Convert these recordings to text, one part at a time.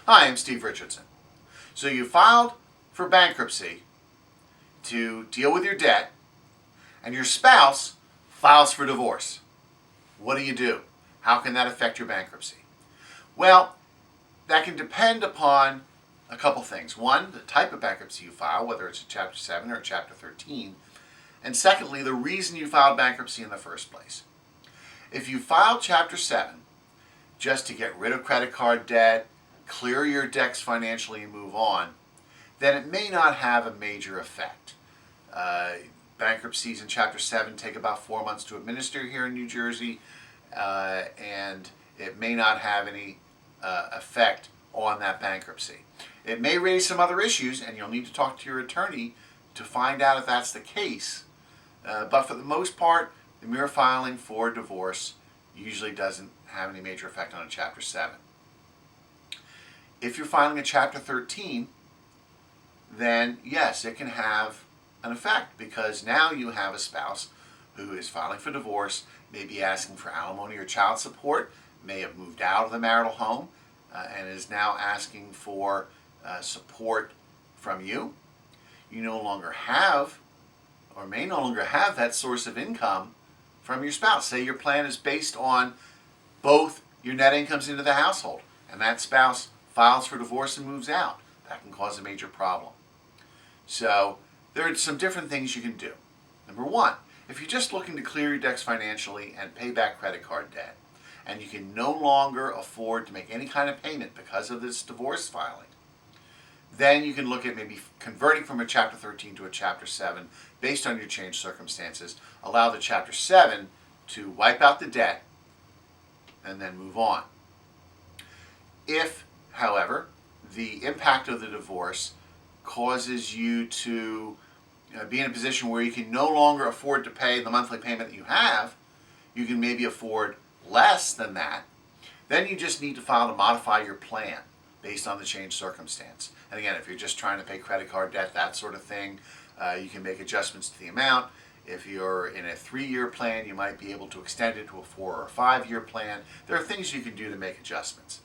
Hi, I'm Steve Richardson. So you filed for bankruptcy to deal with your debt, and your spouse files for divorce. What do? How can that affect your bankruptcy? Well, that can depend upon a couple things. One, the type of bankruptcy you file, whether it's a Chapter 7 or a Chapter 13. And secondly, the reason you filed bankruptcy in the first place. If you filed Chapter 7 just to get rid of credit card debt, clear your decks financially and move on, then it may not have a major effect. Bankruptcies in Chapter 7 take about 4 months to administer here in New Jersey, and it may not have any effect on that bankruptcy. It may raise some other issues, and you'll need to talk to your attorney to find out if that's the case. But for the most part, the mere filing for divorce usually doesn't have any major effect on a Chapter 7. If you're filing a Chapter 13, then yes, it can have an effect, because now you have a spouse who is filing for divorce, may be asking for alimony or child support, may have moved out of the marital home, and is now asking for support from you. You no longer have, or may no longer have, that source of income from your spouse. Say your plan is based on both your net incomes into the household, and that spouse files for divorce and moves out. That can cause a major problem. So there are some different things you can do. Number one, if you're just looking to clear your decks financially and pay back credit card debt, and you can no longer afford to make any kind of payment because of this divorce filing, then you can look at maybe converting from a Chapter 13 to a Chapter 7 based on your changed circumstances. Allow the Chapter 7 to wipe out the debt and then move on. If, however, the impact of the divorce causes you to be in a position where you can no longer afford to pay the monthly payment that you have, you can maybe afford less than that, then you just need to file to modify your plan based on the changed circumstance. And again, if you're just trying to pay credit card debt, that sort of thing, you can make adjustments to the amount. If you're in a 3-year plan, you might be able to extend it to a 4 or 5-year plan. There are things you can do to make adjustments.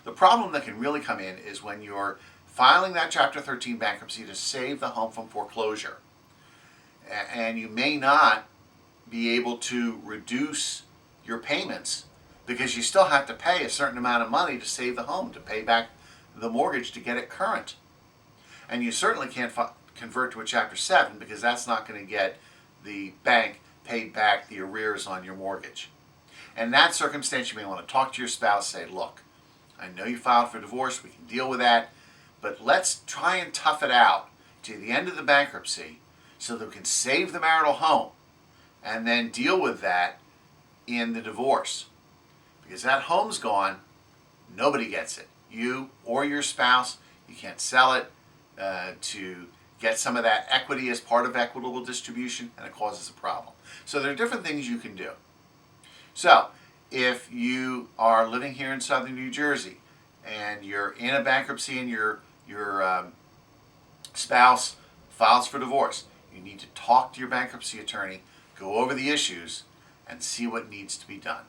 The problem that can really come in is when you're filing that Chapter 13 bankruptcy to save the home from foreclosure. And you may not be able to reduce your payments because you still have to pay a certain amount of money to save the home, to pay back the mortgage to get it current. And you certainly can't convert to a Chapter 7 because that's not going to get the bank paid back the arrears on your mortgage. And in that circumstance, you may want to talk to your spouse, say, look, I know you filed for divorce, we can deal with that, but let's try and tough it out to the end of the bankruptcy so that we can save the marital home and then deal with that in the divorce. Because that home's gone, nobody gets it. You or your spouse, you can't sell it to get some of that equity as part of equitable distribution, and it causes a problem. So there are different things you can do. So if you are living here in southern New Jersey and you're in a bankruptcy and your spouse files for divorce, you need to talk to your bankruptcy attorney, go over the issues, and see what needs to be done.